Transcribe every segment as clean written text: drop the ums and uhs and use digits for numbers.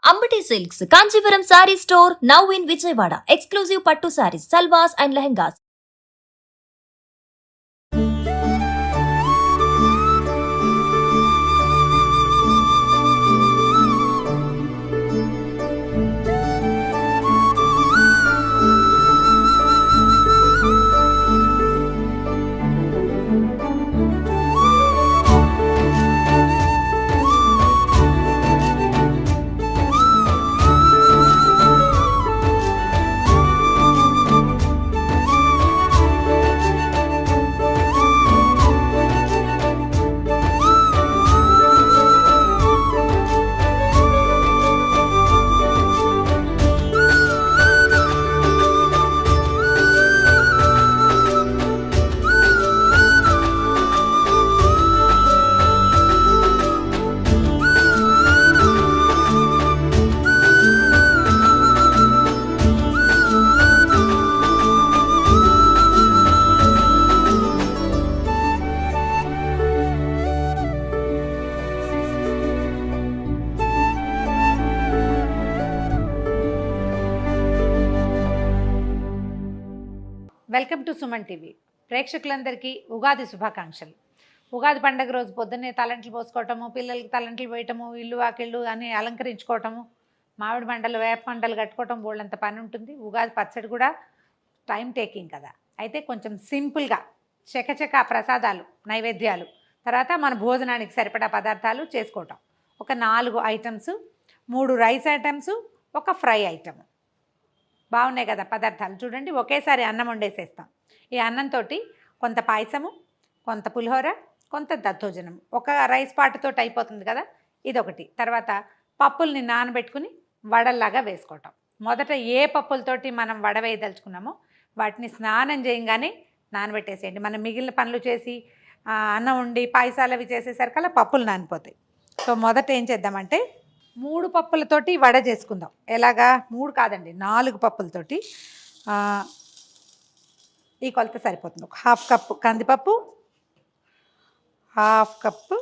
Ambati Silks, Kanchipuram Saree Store, now in Vijayawada. Exclusive Pattu Sarees, Salwas and Lehengas. Welcome to Suman TV. ప్రేక్షకులందరికీ ఉగాది శుభాకాంక్షలు. ఉగాది పండుగ రోజు పొద్దున్నే తలంట్లు పోసుకోవటము, పిల్లలకి తలంట్లు వేయటము, ఇల్లు వాకిళ్ళు అని అలంకరించుకోవటము, మామిడి మండలు వేప మండలు కట్టుకోవటం బోళ్ళంత పని ఉంటుంది. ఉగాది పచ్చడి కూడా టైం టేకింగ్ కదా. అయితే కొంచెం సింపుల్గా చకచక ప్రసాదాలు, నైవేద్యాలు, తర్వాత మన భోజనానికి సరిపడా పదార్థాలు చేసుకోవటం. ఒక 4 ఐటమ్స్, 3 రైస్ ఐటమ్స్, ఒక ఫ్రై ఐటమ్. బాగున్నాయి కదా పదార్థాలు. చూడండి, ఒకేసారి అన్నం వండేసేస్తాం. ఈ అన్నంతో కొంత పాయసము, కొంత పులిహోర, కొంత దద్దోజనం, ఒక రైస్ పాటుతో అయిపోతుంది కదా. ఇదొకటి. తర్వాత పప్పుల్ని నానబెట్టుకుని వడల్లాగా వేసుకోవటం. మొదట ఏ పప్పులతోటి మనం వడ వేయదలుచుకున్నామో వాటిని స్నానం చేయగానే నానబెట్టేసేయండి. మనం మిగిలిన పనులు చేసి అన్నం వండి పాయసాలు అవి చేసేసరికల్లా పప్పులు నానిపోతాయి. సో మొదట ఏం చేద్దామంటే 3 పప్పులతోటి వడ చేసుకుందాం. ఎలాగా? 3 కాదండి, 4 పప్పులతోటి. ఈ కొలత సరిపోతుంది. ఒక 1/2 కప్పు కందిపప్పు, 1/2 కప్పు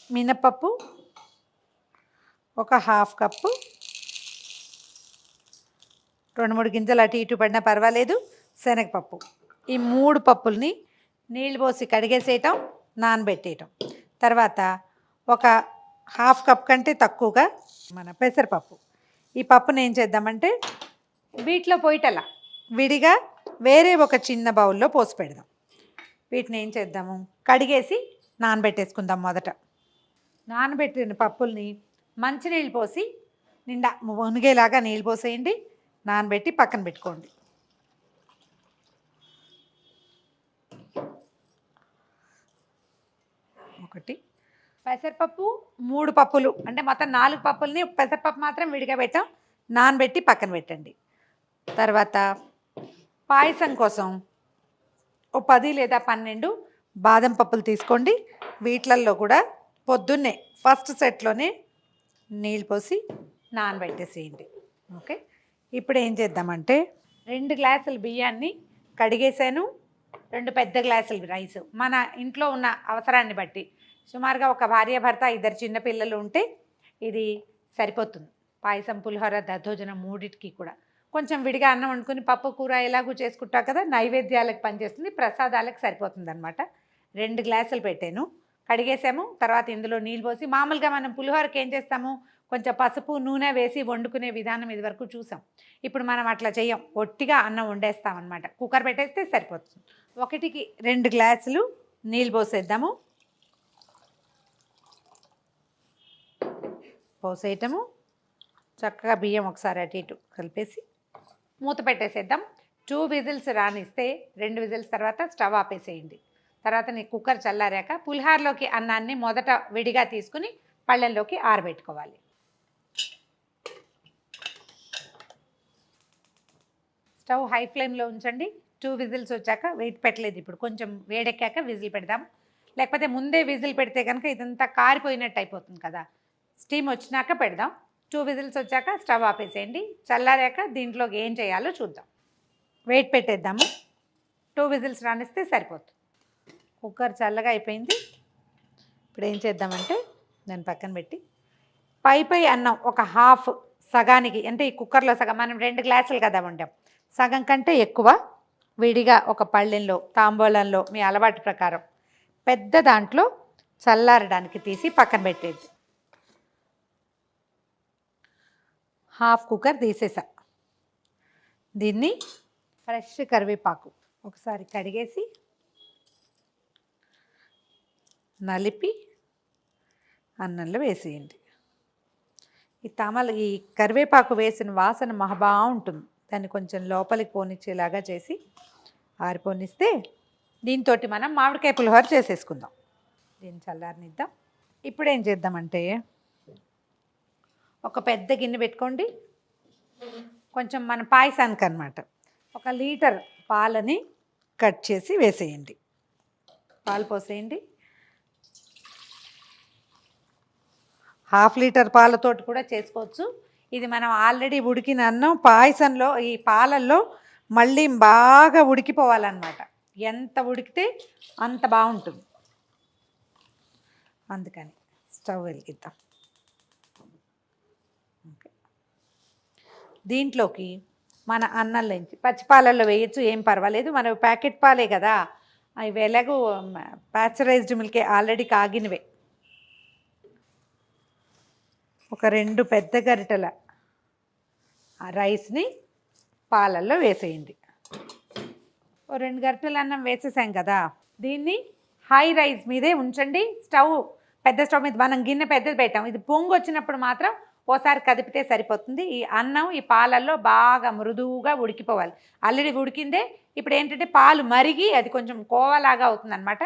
మినపప్పు, ఒక 1/2 కప్పు, 2-3 గింజలు అటు ఇటు పడినా పర్వాలేదు, శనగపప్పు. ఈ 3 పప్పుల్ని నీళ్ళు పోసి కడిగేసేయటం, నానబెట్టేయటం. తర్వాత ఒక 1/2 కప్ కంటే తక్కువగా మన పెసరపప్పు. ఈ పప్పుని ఏం చేద్దామంటే వీటిలో పోయిటలా విడిగా వేరే ఒక చిన్న బౌల్లో పోసి పెడదాం. వీటిని ఏం చేద్దాము, కడిగేసి నానబెట్టేసుకుందాం. మొదట నానబెట్టిన పప్పుల్ని మంచినీళ్ళు పోసి నిండా మునిగేలాగా నీళ్ళు పోసేయండి. నానబెట్టి పక్కన పెట్టుకోండి. ఒకటి పెసరపప్పు, 3 పప్పులు అంటే మొత్తం 4 పప్పుల్ని పెసరపప్పు మాత్రం విడిగా పెట్టాం, నానబెట్టి పక్కన పెట్టండి. తర్వాత పాయసం కోసం ఓ 10 లేదా 12 బాదం పప్పులు తీసుకోండి. వీటిలల్లో కూడా పొద్దున్నే ఫస్ట్ సెట్లోనే నీళ్ళు పోసి నానబెట్టేసేయండి. ఓకే. ఇప్పుడు ఏం చేద్దామంటే 2 గ్లాసుల బియ్యాన్ని కడిగేసాను, 2 పెద్ద గ్లాసులు రైస్. మన ఇంట్లో ఉన్న అవసరాన్ని బట్టి సుమారుగా ఒక భార్య భర్త 2 చిన్నపిల్లలు ఉంటే ఇది సరిపోతుంది. పాయసం, పులిహోర, దద్దోజనం 3టికి కూడా కొంచెం విడిగా అన్నం వండుకొని పప్పు కూర ఎలాగూ చేసుకుంటా కదా, నైవేద్యాలకు పనిచేస్తుంది, ప్రసాదాలకు సరిపోతుంది అనమాట. 2 గ్లాసులు పెట్టాను, కడిగేసాము. తర్వాత ఇందులో నీళ్ళు పోసి మామూలుగా మనం పులిహోరకి ఏం చేస్తాము, కొంచెం పసుపు నూనె వేసి వండుకునే విధానం ఇది వరకు చూసాం. ఇప్పుడు మనం అట్లా చేయం, ఒట్టిగా అన్నం వండేస్తామన్నమాట. కుక్కర్ పెట్టేస్తే సరిపోతుంది. 1కి 2 గ్లాసులు నీళ్ళు పోసేద్దాము. పోసేయటము, చక్కగా బియ్యం ఒకసారి అటు ఇటు కలిపేసి మూత పెట్టేసేద్దాం. 2 విజిల్స్ రానిస్తే 2 విజిల్స్ తర్వాత స్టవ్ ఆపేసేయండి. తర్వాత నీ కుక్కర్ చల్లారాక పులిహారలోకి అన్నాన్ని మొదట విడిగా తీసుకుని పళ్ళెంలోకి ఆరబెట్టుకోవాలి. స్టవ్ హై ఫ్లేమ్లో ఉంచండి. 2 విజిల్స్ వచ్చాక వెయిట్ పెట్టలేదు, ఇప్పుడు కొంచెం వేడెక్కాక విజిల్ పెడదాం. లేకపోతే ముందే విజిల్ పెడితే కనుక ఇదంతా కారిపోయినట్టు అయిపోతుంది కదా. స్టీమ్ వచ్చినాక పెడదాం. 2 విజిల్స్ వచ్చాక స్టవ్ ఆపేసేయండి. చల్లారాక దీంట్లోకి ఏం చేయాలో చూద్దాం. వెయిట్ పెట్టేద్దాము. 2 విజిల్స్ రానిస్తే సరిపోతుంది. కుక్కర్ చల్లగా అయిపోయింది. ఇప్పుడు ఏం చేద్దామంటే దాన్ని పక్కన పెట్టి పై అన్నం ఒక హాఫ్ సగానికి, అంటే ఈ కుక్కర్లో సగం, మనం 2 గ్లాసులు కదా వండాం, సగం కంటే ఎక్కువ విడిగా ఒక పళ్ళెంలో తాంబూలంలో మీ అలవాటు ప్రకారం పెద్ద దాంట్లో చల్లారడానికి తీసి పక్కన పెట్టేది. హాఫ్ కుక్కర్ తీసేసా. దీన్ని ఫ్రెష్ కరివేపాకు ఒకసారి కడిగేసి నలిపి అన్నంలో వేసేయండి. ఈ కరివేపాకు వేసిన వాసన మహా బాగుంటుంది. దాన్ని కొంచెం లోపలికి పోనిచ్చేలాగా చేసి ఆరిపోనిస్తే దీంతో మనం మామిడికాయ పులిహోర చేసేసుకుందాం. దీన్ని చల్లారనిద్దాం. ఇప్పుడు ఏం చేద్దామంటే ఒక పెద్ద గిన్నె పెట్టుకోండి. కొంచెం మన పాయసానికి అనమాట 1 లీటర్ పాలని కట్ చేసి వేసేయండి. పాలు పోసేయండి. హాఫ్ లీటర్ పాలతోటి కూడా చేసుకోవచ్చు. ఇది మనం ఆల్రెడీ ఉడికిన అన్నం పాయసంలో ఈ పాలల్లో మళ్ళీ బాగా ఉడికిపోవాలన్నమాట. ఎంత ఉడికితే అంత బాగుంటుంది. అందుకని స్టవ్ వెలిగిద్దాం. దీంట్లోకి మన అన్నంలోంచి పచ్చిపాలల్లో వేయచ్చు, ఏం పర్వాలేదు. మన ప్యాకెట్ పాలే కదా, అవి ఎలాగో ప్యాస్చరైజ్డ్ మిల్కే, ఆల్రెడీ కాగినవే. ఒక 2 పెద్ద గరిటెల రైస్ని పాలల్లో వేసేయండి. 2 గరిటెల అన్నం వేసేసాం కదా, దీన్ని హై రైస్ మీదే ఉంచండి. పెద్ద స్టవ్ మీద మనం గిన్నె పెద్దది పెట్టాం. ఇది పొంగు వచ్చినప్పుడు మాత్రం ఓసారి కదిపితే సరిపోతుంది. ఈ అన్నం ఈ పాలల్లో బాగా మృదువుగా ఉడికిపోవాలి. ఆల్రెడీ ఉడికిందే. ఇప్పుడు ఏంటంటే పాలు మరిగి అది కొంచెం కోవలాగా అవుతుంది అనమాట.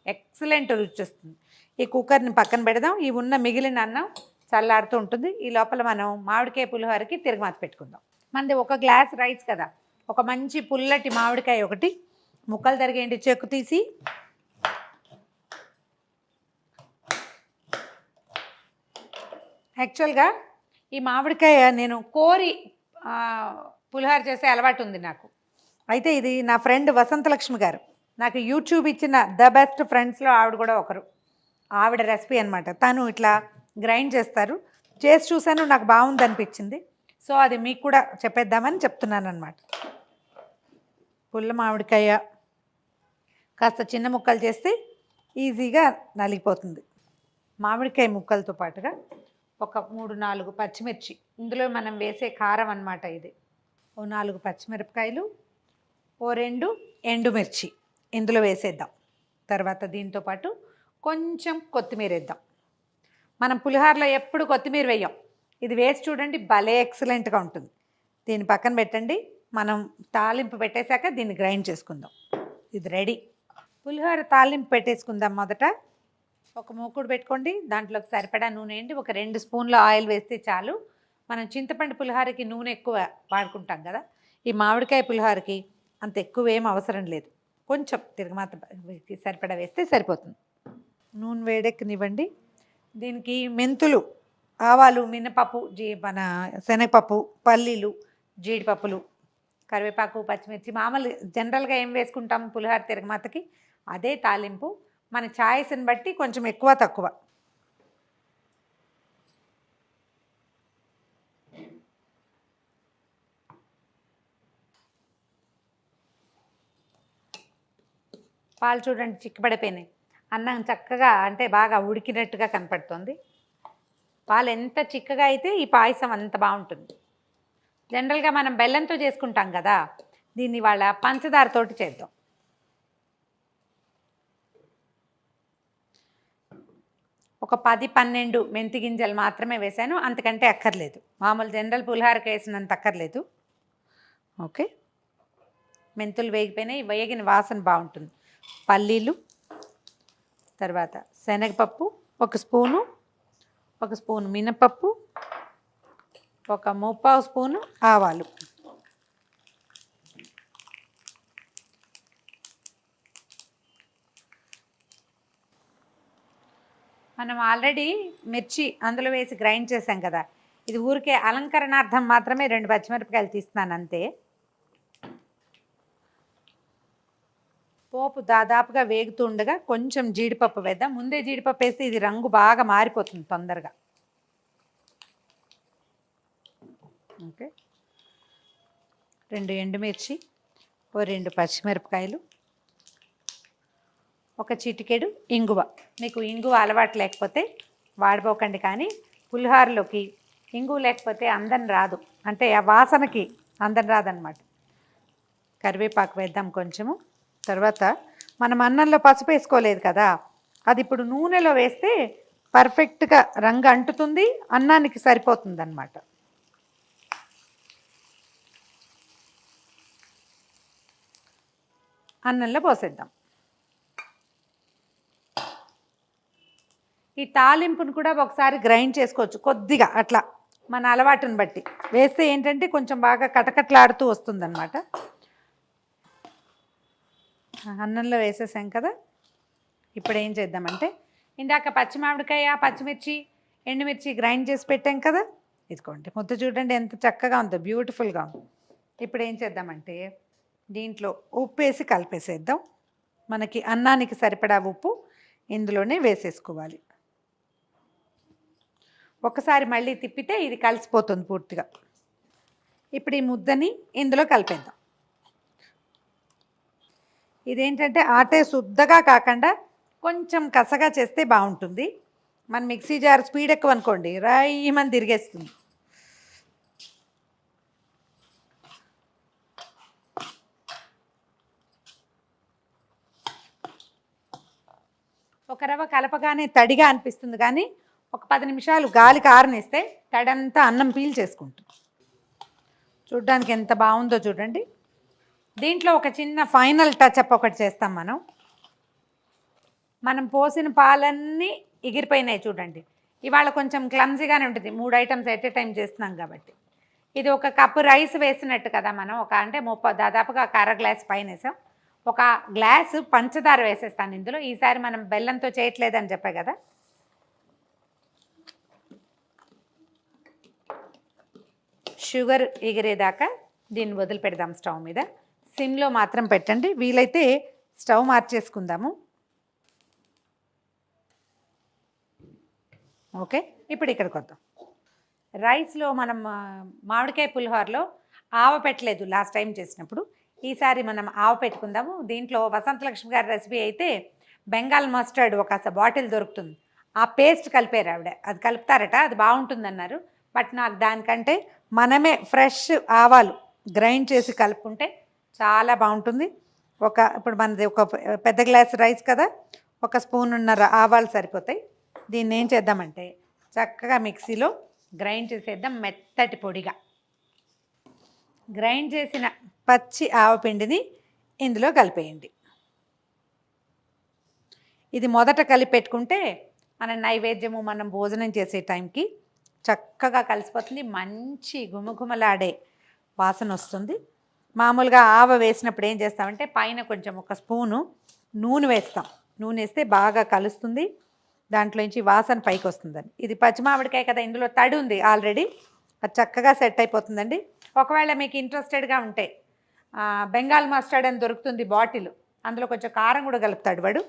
ఎక్సలెంట్ రుచి వస్తుంది. ఈ కుక్కర్ని పక్కన పెడదాం. ఈ ఉన్న మిగిలిన అన్నం చల్లారుతూ ఉంటుంది. ఈ లోపల మనం మామిడికాయ పులిహోరకి తిరగమాత పెట్టుకుందాం. మనది 1 గ్లాస్ రైస్ కదా, ఒక మంచి పుల్లటి మామిడికాయ ఒకటి ముక్కలు తరిగేయండి. చెక్కు తీసి యాక్చువల్గా ఈ మామిడికాయ నేను కోరి పులిహోర చేసే అలవాటు ఉంది నాకు. అయితే ఇది నా ఫ్రెండ్ వసంతలక్ష్మి గారు నాకు యూట్యూబ్ ఇచ్చిన ద బెస్ట్ ఫ్రెండ్స్లో ఆవిడ కూడా ఒకరు. ఆవిడ రెసిపీ అనమాట. తను ఇట్లా గ్రైండ్ చేస్తారు. చేసి చూశాను, నాకు బాగుంది అనిపించింది. సో అది మీకు కూడా చెప్పేద్దామని చెప్తున్నాను అనమాట. పుల్ల మామిడికాయ కాస్త చిన్న ముక్కలు చేస్తే ఈజీగా నలిగిపోతుంది. మామిడికాయ ముక్కలతో పాటుగా ఒక 3-4 పచ్చిమిర్చి, ఇందులో మనం వేసే కారం అన్నమాట ఇది. 4 పచ్చిమిరపకాయలు, 2 ఎండుమిర్చి ఇందులో వేసేద్దాం. తర్వాత దీంతో పాటు కొంచెం కొత్తిమీర వేద్దాం. మనం పులిహోరలో ఎప్పుడు కొత్తిమీర వేయం. ఇది వేసి చూడండి, భలే ఎక్సలెంట్గా ఉంటుంది. దీన్ని పక్కన పెట్టండి. మనం తాలింపు పెట్టేశాక దీన్ని గ్రైండ్ చేసుకుందాం. ఇది రెడీ. పులిహోర తాలింపు పెట్టేసుకుందాం. మొదట ఒక మూకుడు పెట్టుకోండి. దాంట్లోకి సరిపడా నూనె వేయండి. ఒక 2 స్పూన్ల ఆయిల్ వేస్తే చాలు. మనం చింతపండు పులిహోరకి నూనె ఎక్కువ వాడుకుంటాం కదా, ఈ మామిడికాయ పులిహోరకి అంత ఎక్కువ ఏం అవసరం లేదు. కొంచెం తిరగమాత సరిపడా వేస్తే సరిపోతుంది. నూనె వేడెక్కనివ్వండి. దీనికి మెంతులు, ఆవాలు, మినపప్పు, మన శనగపప్పు, పల్లీలు, జీడిపప్పులు, కరివేపాకు, పచ్చిమిర్చి, మామూలు జనరల్గా ఏం వేసుకుంటాం పులిహోర తిరగమాతకి అదే తాలింపు. మన ఛాయిస్ని బట్టి కొంచెం ఎక్కువ తక్కువ. పాలు చూడండి చిక్కబడిపోయినాయి. అన్నం చక్కగా అంటే బాగా ఉడికినట్టుగా కనపడుతుంది. పాలు ఎంత చిక్కగా అయితే ఈ పాయసం అంత బాగుంటుంది. జనరల్గా మనం బెల్లంతో చేసుకుంటాం కదా, దీన్ని వాళ్ళ పంచదారతోటి చేద్దాం. ఒక 10-12 మెంతి గింజలు మాత్రమే వేసాను, అంతకంటే అక్కర్లేదు. మామూలు జనరల్ పులిహోరకి వేసినంత అక్కర్లేదు. ఓకే, మెంతులు వేగిపోయినాయి. వేగిన వాసన బాగుంటుంది. పల్లీలు, తర్వాత శనగపప్పు 1 స్పూను, 1 స్పూను మినపప్పు, 1/3 స్పూను ఆవాలు, మనం ఆల్రెడీ మిర్చి అందులో వేసి గ్రైండ్ చేసాం కదా, ఇది ఊరికే అలంకరణార్థం మాత్రమే 2 పచ్చిమిరపకాయలు తీస్తున్నాను అంతే. పోపు దాదాపుగా వేగుతుండగా కొంచెం జీడిపప్పు వేద్దాం. ముందే జీడిపప్పు వేస్తే ఇది రంగు బాగా మారిపోతుంది తొందరగా. ఓకే, 2 ఎండుమిర్చి, ఓ 2 పచ్చిమిరపకాయలు, ఒక చిటికెడు ఇంగువ. మీకు ఇంగువ అలవాటు లేకపోతే వాడిపోకండి, కానీ పులిహోరలోకి ఇంగువ లేకపోతే అందం రాదు, అంటే ఆ వాసనకి అందం రాదనమాట. కరివేపాకు వేద్దాం కొంచెము. తర్వాత మనం అన్నంలో పసుపు వేసుకోలేదు కదా, అది ఇప్పుడు నూనెలో వేస్తే పర్ఫెక్ట్గా రంగు అంటుతుంది, అన్నానికి సరిపోతుంది అన్నమాట. అన్నంలో పోసేద్దాం. ఈ తాలింపును కూడా ఒకసారి గ్రైండ్ చేసుకోవచ్చు కొద్దిగా, అట్లా మన అలవాటుని బట్టి వేస్తే ఏంటంటే కొంచెం బాగా కటకట్లాడుతూ వస్తుందన్నమాట. అన్నంలో వేసేసాం కదా, ఇప్పుడు ఏం చేద్దామంటే ఇందాక పచ్చి మామిడికాయ, పచ్చిమిర్చి, ఎండుమిర్చి గ్రైండ్ చేసి పెట్టాం కదా, ఇదిగోండి ముద్ద చూడండి ఎంత చక్కగా ఉందో, బ్యూటిఫుల్గా ఉంది. ఇప్పుడు ఏం చేద్దామంటే దీంట్లో ఉప్పు వేసి కలిపేసేద్దాం. మనకి అన్నానికి సరిపడా ఉప్పు ఇందులోనే వేసేసుకోవాలి. ఒకసారి మళ్ళీ తిప్పితే ఇది కలిసిపోతుంది పూర్తిగా. ఇప్పుడు ఈ ముద్దని ఇందులో కలిపేద్దాం. ఇదేంటంటే ఆటే శుద్ధగా కాకుండా కొంచెం కసగా చేస్తే బాగుంటుంది. మన మిక్సీ జార్ స్పీడ్ ఎక్కువ అనుకోండి, రాయమని తిరిగేస్తుంది. ఒక రవ్వ కలపగానే తడిగా అనిపిస్తుంది, కానీ ఒక 10 నిమిషాలు గాలికి ఆరనిస్తే తడంతా అన్నం పీల్ చేసుకుంటుంది. చూడ్డానికి ఎంత బాగుందో చూడండి. దీంట్లో ఒక చిన్న ఫైనల్ టచ్అప్ ఒకటి చేస్తాం. మనం పోసిన పాలన్నీ ఎగిరిపోయినాయి చూడండి. ఇవాళ కొంచెం క్లమ్జీగానే ఉంటుంది, 3 ఐటమ్స్ ఎట్ ఏ టైం చేస్తున్నాం కాబట్టి. ఇది ఒక కప్పు రైస్ వేసినట్టు కదా మనం, అంటే దాదాపుగా ఒక అర గ్లాస్ పైన వేసాం. ఒక గ్లాసు పంచదార వేసేస్తాను ఇందులో. ఈసారి మనం బెల్లంతో చేయట్లేదని చెప్పే కదా. షుగర్ ఎగిరేదాకా దీన్ని వదిలిపెడదాం స్టవ్ మీద. సిమ్లో మాత్రం పెట్టండి, వీలైతే స్టవ్ మార్చేసుకుందాము. ఓకే, ఇప్పుడు ఇక్కడికి వద్దాం. రైస్లో మనం మామిడికాయ పులిహోరలో ఆవ పెట్టలేదు లాస్ట్ టైం చేసినప్పుడు, ఈసారి మనం ఆవ పెట్టుకుందాము. దీంట్లో వసంతలక్ష్మి గారి రెసిపీ అయితే బెంగాల్ మస్టర్డ్ ఒక బాటిల్ దొరుకుతుంది, ఆ పేస్ట్ కలిపారు ఆవిడ, అది కలుపుతారట, అది బాగుంటుందన్నారు. బట్ నాకు దానికంటే మనమే ఫ్రెష్ ఆవాలు గ్రైండ్ చేసి కలుపుకుంటే చాలా బాగుంటుంది. ఇప్పుడు మనది ఒక పెద్ద గ్లాస్ రైస్ కదా, 1 స్పూనున్నర ఆవాలు సరిపోతాయి. దీన్ని ఏం చేద్దామంటే చక్కగా మిక్సీలో గ్రైండ్ చేసేద్దాం మెత్తటి పొడిగా. గ్రైండ్ చేసిన పచ్చి ఆవపిండిని ఇందులో కలిపేయండి. ఇది మొదట కలిపి పెట్టుకుంటే మన నైవేద్యము మనం భోజనం చేసే టైంకి చక్కగా కలిసిపోతుంది, మంచి గుమగుమలాడే వాసన వస్తుంది. మామూలుగా ఆవ వేసినప్పుడు ఏం చేస్తామంటే పైన కొంచెం 1 స్పూను నూనె వేస్తాం, నూనె వేస్తే బాగా కలుస్తుంది, దాంట్లోంచి వాసన పైకి వస్తుందని. ఇది పచ్చిమామిడికాయ కదా, ఇందులో తడి ఉంది ఆల్రెడీ, అది చక్కగా సెట్ అయిపోతుందండి. ఒకవేళ మీకు ఇంట్రెస్టెడ్గా ఉంటే బెంగాల్ మస్టర్డ్ అని దొరుకుతుంది బాటిల్, అందులో కొంచెం కారం కూడా కలుపుతాడు వాడు,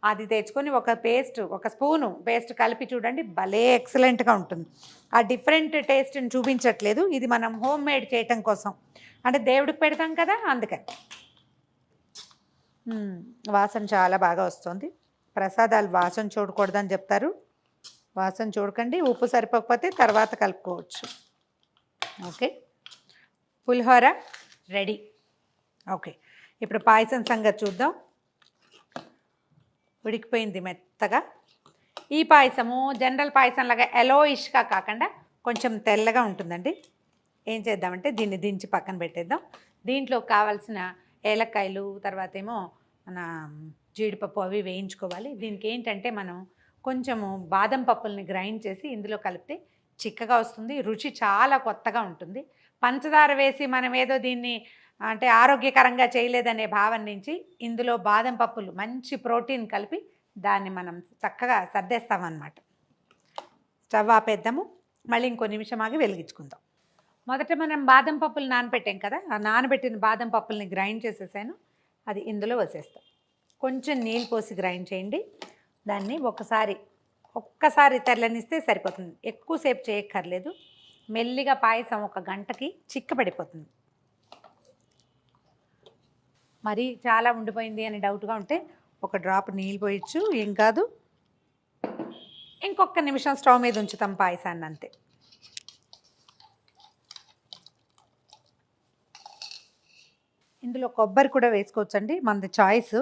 అది తెచ్చుకొని 1 స్పూను పేస్ట్ కలిపి చూడండి, భలే ఎక్సలెంట్గా ఉంటుంది. ఆ డిఫరెంట్ టేస్ట్ని చూపించట్లేదు, ఇది మనం హోమ్ మేడ్ చేయటం కోసం, అంటే దేవుడికి పెడతాం కదా అందుకని. వాసన చాలా బాగా వస్తుంది. ప్రసాదాలు వాసన చూడకూడదని చెప్తారు, వాసన చూడకండి. ఉప్పు సరిపోకపోతే తర్వాత కలుపుకోవచ్చు. ఓకే, పులిహోర రెడీ. ఓకే, ఇప్పుడు పాయసం సంగతి చూద్దాం. ఉడికిపోయింది మెత్తగా. ఈ పాయసము జనరల్ పాయసం లాగా ఎలోయిష్గా కాకుండా కొంచెం తెల్లగా ఉంటుందండి. ఏం చేద్దామంటే దీన్ని దించి పక్కన పెట్టేద్దాం. దీంట్లో కావాల్సిన ఏలక్కాయలు, తర్వాత ఏమో మన జీడిపప్పు అవి వేయించుకోవాలి. దీనికి ఏంటంటే మనం కొంచెము బాదం పప్పుల్ని గ్రైండ్ చేసి ఇందులో కలిపితే చిక్కగా వస్తుంది, రుచి చాలా కొత్తగా ఉంటుంది. పంచదార వేసి మనం ఏదో దీన్ని అంటే ఆరోగ్యకరంగా చేయలేదనే భావన నుంచి ఇందులో బాదం పప్పులు మంచి ప్రోటీన్ కలిపి దాన్ని మనం చక్కగా సర్దేస్తామన్నమాట. స్టవ్ ఆపేద్దాము, మళ్ళీ ఇంకో నిమిషం ఆగి వెలిగించుకుందాం. మొదట మనం బాదం పప్పులు నానబెట్టాం కదా, ఆ నానబెట్టిన బాదం పప్పుల్ని గ్రైండ్ చేసేసాను, అది ఇందులో వేసేస్తాం. కొంచెం నీళ్ళు పోసి గ్రైండ్ చేయండి. దాన్ని ఒక్కసారి తెరలనిస్తే సరిపోతుంది, ఎక్కువసేపు చేయక్కర్లేదు. మెల్లిగా పాయసం ఒక గంటకి చిక్కబడిపోతుంది. మరి చాలా ఉండిపోయింది అని డౌట్గా ఉంటే ఒక డ్రాప్ నీళ్ళు పోయచ్చు, ఏం కాదు. ఇంకొక నిమిషం స్టవ్ మీద ఉంచుతాం పాయసాన్ని, అంతే. ఇందులో కొబ్బరి కూడా వేసుకోవచ్చండి, మనది చాయిస్.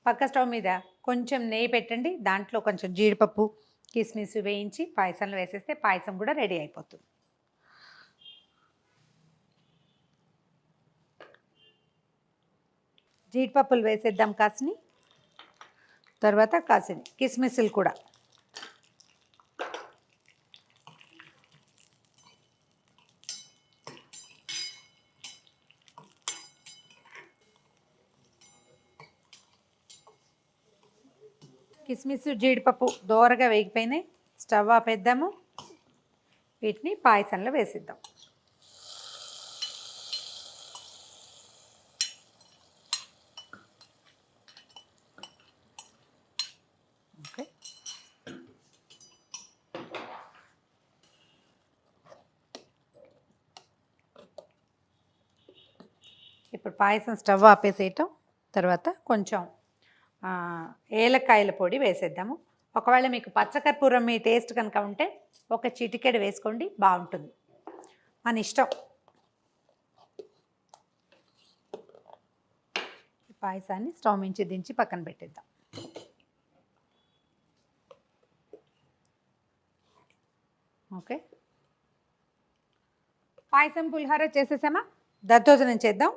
పక్క స్టవ్ మీద కొంచెం నెయ్యి పెట్టండి, దాంట్లో కొంచెం జీడిపప్పు కిస్మిస్ వేయించి పాయసంలో వేసేస్తే పాయసం కూడా రెడీ అయిపోతుంది. జీడిపప్పులు వేసేద్దాం కాసిని, తర్వాత కాసిని కిస్మిస్లు కూడా. కిస్మిస్ జీడిపప్పు దోరగా వేగిపోయినాయి, స్టవ్ ఆపేద్దాము. వీటిని పాయసంలో వేసిద్దాం. ఓకే, ఇప్పుడు పాయసం స్టవ్ ఆపేసేయటం. తర్వాత కొంచెం ఏలక్కాయల పొడి వేసేద్దాము. ఒకవేళ మీకు పచ్చకర్పూరం మీ టేస్ట్ కనుక ఉంటే ఒక చిటికెడు వేసుకోండి, బాగుంటుంది, మన ఇష్టం. పాయసాన్ని స్టవ్ నుంచి దించి పక్కన పెట్టేద్దాం. ఓకే, పాయసం పులిహోర చేసేసామా? దద్దోజనం చేద్దాం.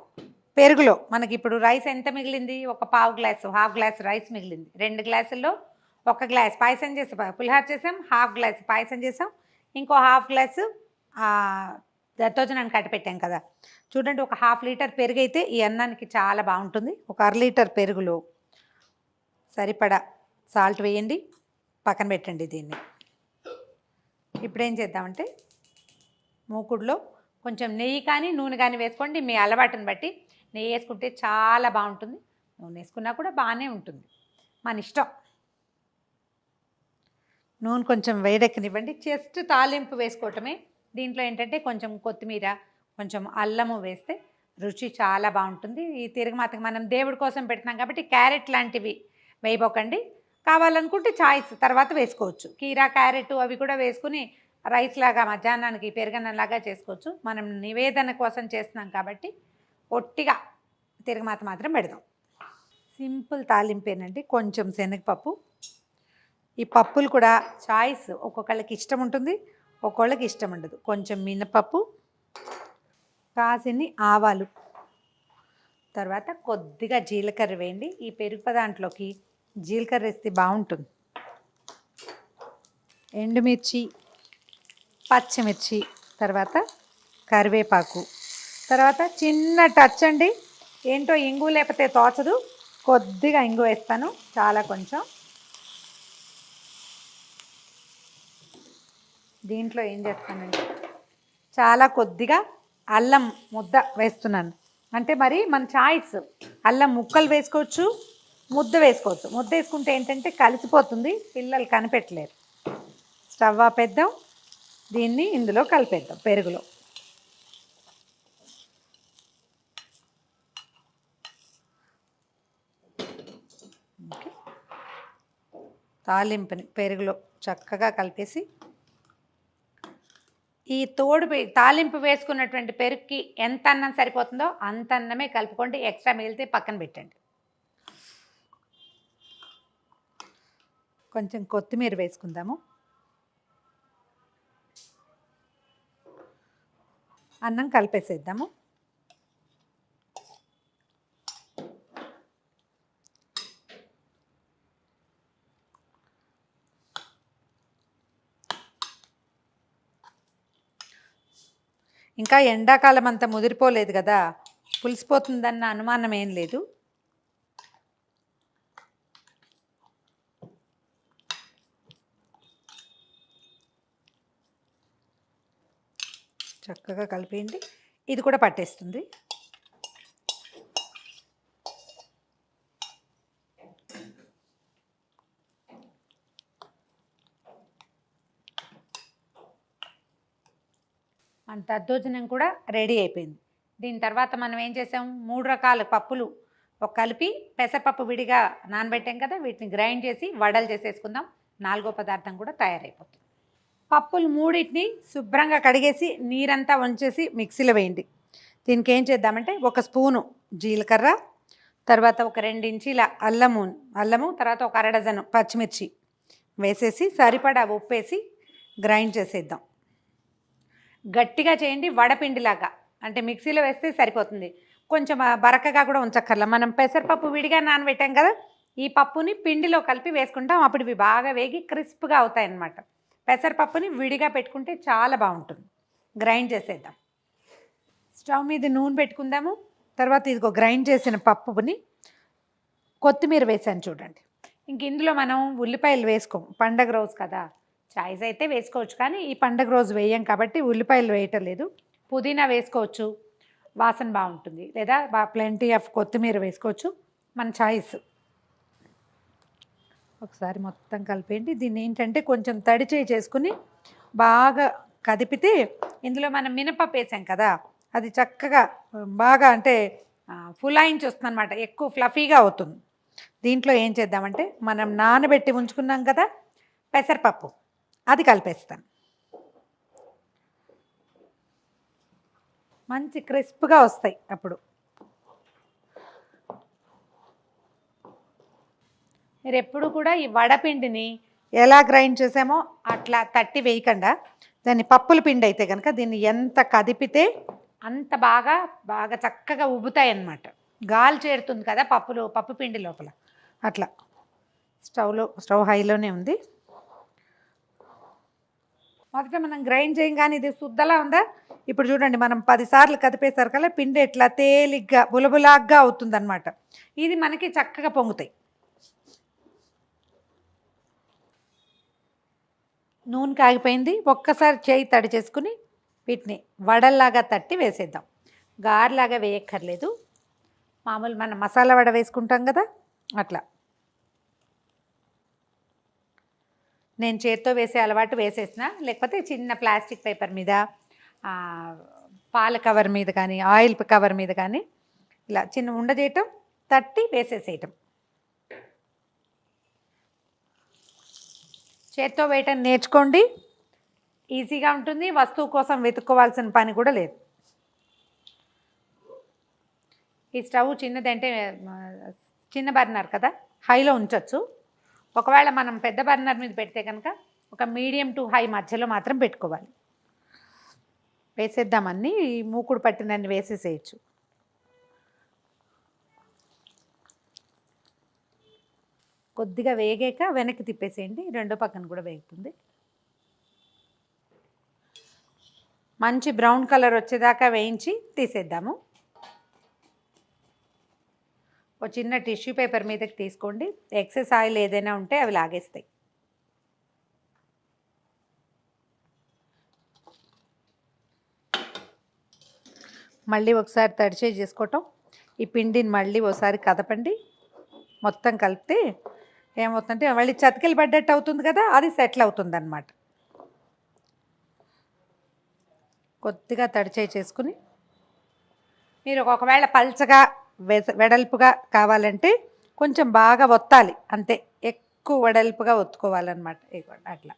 పెరుగులో మనకి ఇప్పుడు రైస్ ఎంత మిగిలింది? ఒక పావు గ్లాసు, హాఫ్ గ్లాస్ రైస్ మిగిలింది. 2 గ్లాసుల్లో 1 గ్లాస్ పాయసం చేసి పులిహోర చేసాం, హాఫ్ గ్లాస్ పాయసం చేసాం, ఇంకో హాఫ్ గ్లాసు దద్దోజనాన్ని కట్టిపెట్టాం కదా. చూడండి, ఒక హాఫ్ లీటర్ పెరుగు అయితే ఈ అన్నానికి చాలా బాగుంటుంది. ఒక 1/2 లీటర్ పెరుగులో సరిపడా సాల్ట్ వేయండి, పక్కన పెట్టండి దీన్ని. ఇప్పుడు ఏం చేద్దామంటే మూకుడులో కొంచెం నెయ్యి కానీ నూనె కానీ వేసుకోండి, మీ అలవాటుని బట్టి. నెయ్యి వేసుకుంటే చాలా బాగుంటుంది, నూనె వేసుకున్నా కూడా బాగానే ఉంటుంది, మన ఇష్టం. నూనె కొంచెం వేడెక్కనివ్వండి, జస్ట్ తాలింపు వేసుకోవటమే. దీంట్లో ఏంటంటే కొంచెం కొత్తిమీర, కొంచెం అల్లము వేస్తే రుచి చాలా బాగుంటుంది. ఈ తిరగమాతకి మనం దేవుడి కోసం పెడుతున్నాం కాబట్టి క్యారెట్ లాంటివి వేయబోకండి. కావాలనుకుంటే చాయిస్ తర్వాత వేసుకోవచ్చు. కీరా, క్యారెట్ అవి కూడా వేసుకుని రైస్ లాగా మధ్యాహ్నానికి పెరుగన్నంలాగా చేసుకోవచ్చు. మనం నివేదన కోసం చేస్తున్నాం కాబట్టి ఒట్టిగా తిరగమాత మాత్రం పెడదాం. సింపుల్ తాలింపేనండి, కొంచెం శనగపప్పు. ఈ పప్పులు కూడా చాయిస్, ఒక్కొక్కళ్ళకి ఇష్టం ఉంటుంది, ఒక్కొక్కళ్ళకి ఇష్టం ఉండదు. కొంచెం మినపప్పు, కాసిన్ని ఆవాలు, తర్వాత కొద్దిగా జీలకర్ర వేయండి. ఈ పెరుగు దాంట్లోకి జీలకర్ర వేస్తే బాగుంటుంది. ఎండుమిర్చి, పచ్చిమిర్చి, తర్వాత కరివేపాకు, తర్వాత చిన్న టచ్ అండి, ఏంటో ఇంగు లేకపోతే తోచదు, కొద్దిగా ఇంగు వేస్తాను, చాలా కొంచెం. దీంట్లో ఏం చేస్తానంటే చాలా కొద్దిగా అల్లం ముద్ద వేస్తున్నాను. అంటే మరి మన చాయిస్, అల్లం ముక్కలు వేసుకోవచ్చు, ముద్ద వేసుకోవచ్చు. ముద్ద వేసుకుంటే ఏంటంటే కలిసిపోతుంది, పిల్లలు కనిపెట్టలేరు. స్టవ్ ఆపేద్దాం, దీన్ని ఇందులో కలిపేద్దాం పెరుగులో. తాలింపుని పెరుగులో చక్కగా కలిపేసి ఈ తాలింపు వేసుకున్నటువంటి పెరుగుకి ఎంత అన్నం సరిపోతుందో అంత అన్నమే కలుపుకోండి, ఎక్స్ట్రా మిగిలితే పక్కన పెట్టండి. కొంచెం కొత్తిమీర వేసుకుందాము. అన్నం కలిపేసేద్దాము. ఇంకా ఎండాకాలం అంతా ముదిరిపోలేదు కదా, పులిసిపోతుందన్న అనుమానం ఏం లేదు. చక్కగా కలిపేయండి, ఇది కూడా పట్టేస్తుంది. మన దద్దోజనం కూడా రెడీ అయిపోయింది. దీని తర్వాత మనం ఏం చేసాం, 3 రకాల పప్పులు కలిపి పెసరపప్పు విడిగా నానబెట్టాం కదా, వీటిని గ్రైండ్ చేసి వడలు చేసేసుకుందాం. 4వ పదార్థం కూడా తయారైపోతుంది. పప్పులు 3టిని శుభ్రంగా కడిగేసి నీరంతా వంచేసి మిక్సీలో వేయండి. దీనికి ఏం చేద్దామంటే 1 స్పూను జీలకర్ర, తర్వాత ఒక 2 ఇంచీల అల్లము, తర్వాత ఒక అర డజను పచ్చిమిర్చి వేసేసి సరిపడా ఉప్పేసి గ్రైండ్ చేసేద్దాం. గట్టిగా చేయండి, వడపిండిలాగా. అంటే మిక్సీలో వేస్తే సరిపోతుంది. కొంచెం బరకగా కూడా ఉంచక్కర్లా. మనం పెసరపప్పు విడిగా నానబెట్టాం కదా, ఈ పప్పుని పిండిలో కలిపి వేసుకుంటాం. అప్పుడు ఇవి బాగా వేగి క్రిస్ప్గా అవుతాయి అన్నమాట. పెసరపప్పుని విడిగా పెట్టుకుంటే చాలా బాగుంటుంది. గ్రైండ్ చేసేద్దాం. స్టవ్ మీద నూనె పెట్టుకుందాము. తర్వాత ఇదిగో గ్రైండ్ చేసిన పప్పుని కొత్తిమీర వేసాను చూడండి. ఇంక ఇందులో మనం ఉల్లిపాయలు వేసుకోం, పండగ రోజు కదా. చాయ్స్ అయితే వేసుకోవచ్చు, కానీ ఈ పండగ రోజు వేయం కాబట్టి ఉల్లిపాయలు వేయటం లేదు. పుదీనా వేసుకోవచ్చు, వాసన బాగుంటుంది. లేదా ప్లెంటీ ఆఫ్ కొత్తిమీర వేసుకోవచ్చు, మన చాయిస్. ఒకసారి మొత్తం కలిపేయండి. దీన్ని ఏంటంటే కొంచెం తడి చేయి చేసుకుని బాగా కదిపితే ఇందులో మనం మినపప్పు వేసాం కదా, అది చక్కగా బాగా అంటే ఫులాయించి వస్తుంది అనమాట, ఎక్కువ ఫ్లఫీగా అవుతుంది. దీంట్లో ఏం చేద్దామంటే మనం నానబెట్టి ఉంచుకున్నాం కదా పెసరపప్పు, అది కలిపేస్తాను. మంచి క్రిస్ప్గా వస్తాయి అప్పుడు. మీరు ఎప్పుడు కూడా ఈ వడపిండిని ఎలా గ్రైండ్ చేసామో అట్లా తట్టి వేయకుండా, దాన్ని పప్పుల పిండి అయితే కనుక దీన్ని ఎంత కదిపితే అంత బాగా చక్కగా ఉబ్బుతాయి అన్నమాట. గాలి చేరుతుంది కదా పప్పు పిండి లోపల. అట్లా స్టవ్ హైలోనే ఉంది. మొదట మనం గ్రైండ్ చేయం, కానీ ఇది శుద్ధలా ఉందా. ఇప్పుడు చూడండి, మనం 10 సార్లు కదిపేసరికల్లా పిండి ఎట్లా తేలిగ్గా బులబులాగ్గా అవుతుంది అనమాట. ఇది మనకి చక్కగా పొంగుతాయి. నూనె కాగిపోయింది. ఒక్కసారి చేయి తడి చేసుకుని వీటిని వడల్లాగా తట్టి వేసేద్దాం. గారెలాగా వేయక్కర్లేదు, మామూలు మనం మసాలా వడ వేసుకుంటాం కదా అట్లా. నేను చేత్తో వేసే అలవాటు వేసేసిన, లేకపోతే చిన్న ప్లాస్టిక్ పేపర్ మీద, పాల కవర్ మీద కానీ, ఆయిల్ కవర్ మీద కానీ ఇలా చిన్న ఉండ చేయటం, తట్టి వేసేసేయటం. చేత్తో వేయటం నేర్చుకోండి, ఈజీగా ఉంటుంది. వస్తువు కోసం వెతుక్కోవాల్సిన పని కూడా లేదు. ఈ స్టవ్ చిన్నదంటే చిన్న బర్నర్ కదా, హైలో ఉంచవచ్చు. ఒకవేళ మనం పెద్ద బర్నర్ మీద పెడితే కనుక ఒక మీడియం టు హై మధ్యలో మాత్రం పెట్టుకోవాలి. వేసేద్దామన్నీ, మూకుడు పట్టినన్ని వేసేసేయచ్చు. కొద్దిగా వేగాక వెనక్కి తిప్పేసేయండి, రెండో పక్కన కూడా వేగుతుంది. మంచి బ్రౌన్ కలర్ వచ్చేదాకా వేయించి తీసేద్దాము. ఒక చిన్న టిష్యూ పేపర్ మీదకి తీసుకోండి, ఎక్సెస్ ఆయిల్ ఏదైనా ఉంటే అవి లాగేస్తాయి. మళ్ళీ ఒకసారి తడిచే చేసుకోవటం. ఈ పిండిని మళ్ళీ ఒకసారి కదపండి. మొత్తం కలిపితే ఏమవుతుందంటే మళ్ళీ చతికిలు పడ్డట్టు అవుతుంది కదా, అది సెటిల్ అవుతుంది అన్నమాట. కొద్దిగా తడిచే చేసుకుని, మీరు ఒకవేళ పల్చగా వెడల్పుగా కావాలంటే కొంచెం బాగా ఒత్తాలి అంతే, ఎక్కువ వెడల్పుగా ఒత్తుకోవాలన్నమాట. అట్లా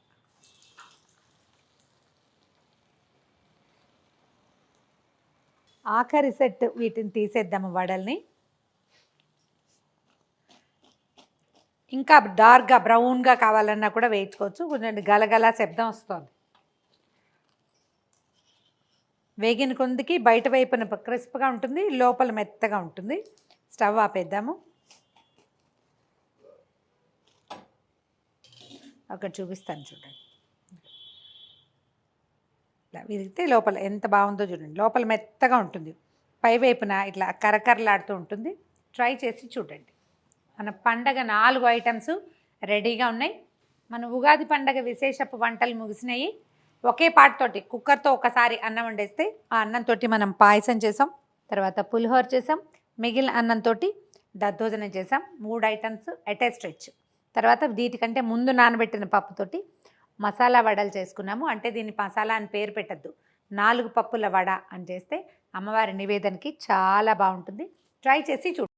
ఆఖరి సెట్ వీటిని తీసేద్దాము వడల్ని. ఇంకా డార్క్గా బ్రౌన్గా కావాలన్నా కూడా వేయించుకోవచ్చు. కొంచెం గలగల శబ్దం వస్తుంది. వేగిన కొందికి బయట వైపున క్రిస్ప్గా ఉంటుంది, లోపల మెత్తగా ఉంటుంది. స్టవ్ ఆపేద్దాము. అక్కడ చూపిస్తాను చూడండి. ఇట్లా విరిగితే లోపల ఎంత బాగుందో చూడండి. లోపల మెత్తగా ఉంటుంది, పై వైపున ఇట్లా కరకరలాడుతూ ఉంటుంది. ట్రై చేసి చూడండి. మన పండగ 4 ఐటమ్స్ రెడీగా ఉన్నాయి. మన ఉగాది పండగ విశేషపు వంటలు ముగిసినాయి. ఒకే పాటతోటి కుక్కర్తో ఒకసారి అన్నం వండేస్తే ఆ అన్నంతో మనం పాయసం చేసాం, తర్వాత పులిహోర చేసాం, మిగిలిన అన్నంతో దద్దోజనం చేసాం. 3 ఐటమ్స్ ఎట్ ఏ స్ట్రెచ్. తర్వాత వీటికంటే ముందు నానబెట్టిన పప్పుతోటి మసాలా వడలు చేసుకున్నాము. అంటే దీన్ని మసాలా అని పేరు పెట్టద్దు, 4 పప్పుల వడ అని చేస్తే అమ్మవారి నివేదనకి చాలా బాగుంటుంది. ట్రై చేసి చూడండి.